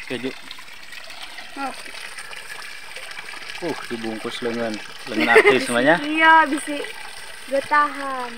Keju. Dibungkus lengan artis semuanya. Iya, bisa gue tahan.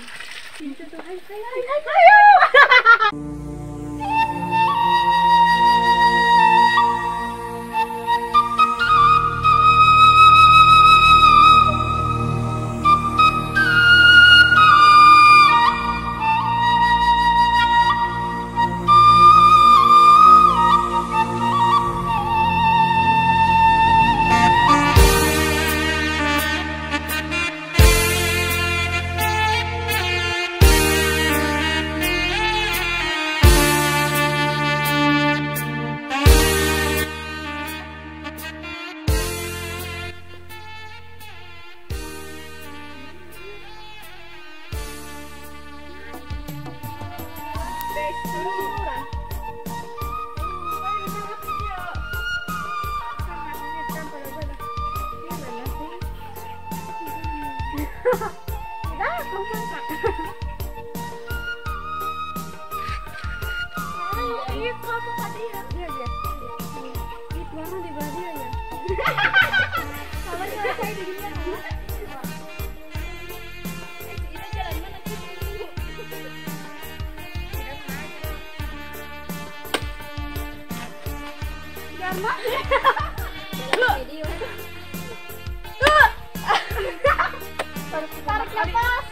Tarik nafas.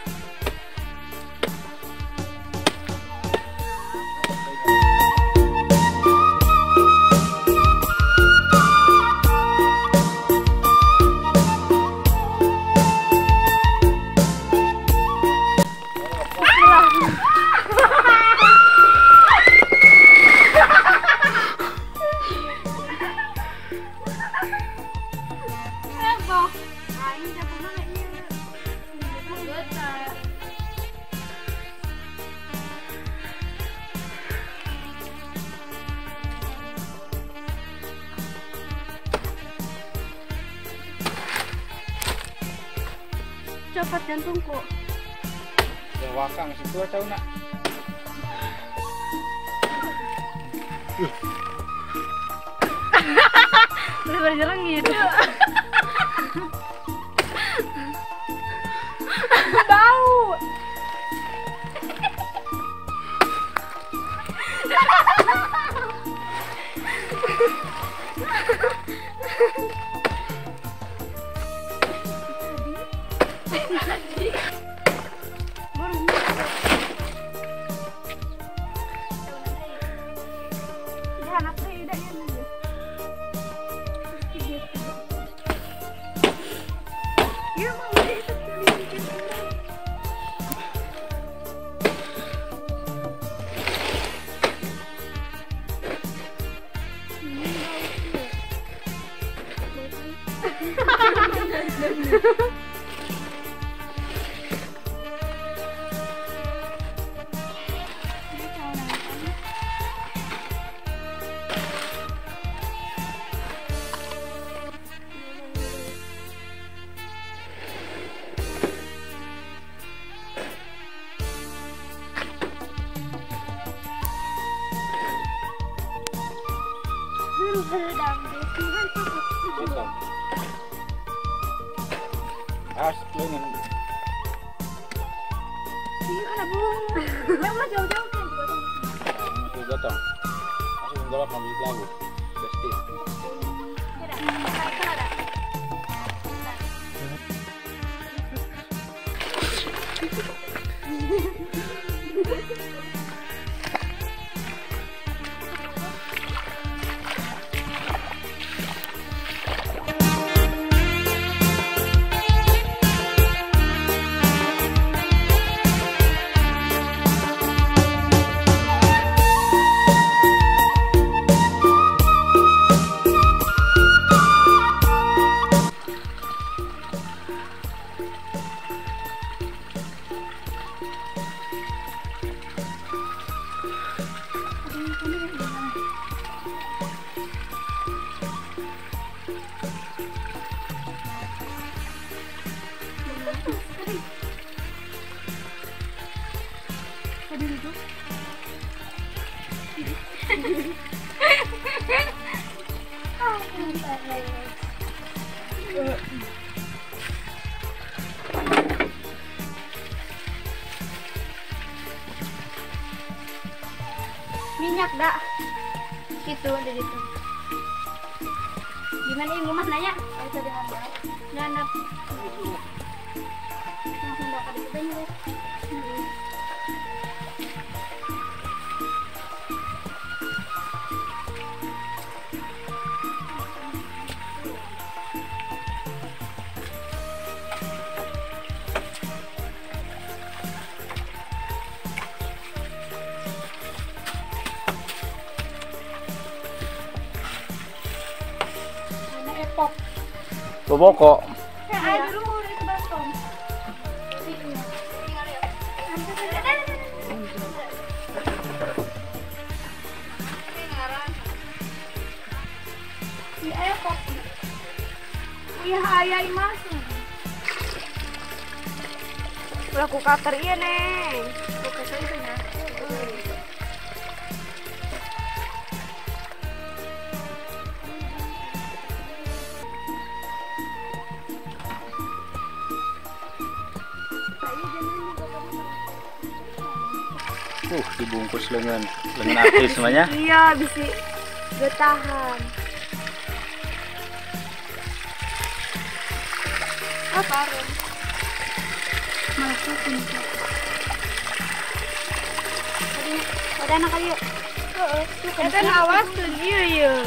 Cepat jantungku. Ya wakang situ tahu nak. Udah berjalan gitu. Bau. Lengan. Iya, ada belum. Jangan jauh-jauh kan Itu gotong. Masuk menggolok ambil lagu. Besti. Minyak dak. Itu ada di situ. Gimana ini rumah nanya? Bisa dihandap. Dihandap. Langsung bakal dikubenya. Epok. Boboko. Ada dulu udah ke Basom. Di epok. Iya ayah masuk. Laku cutter iya neng. Oke, saya punya. Dibungkus dengan api semuanya. Iya bisa bertahan. Apa? Masuk ini. Udah anak ayo. Kan awas tuh iya.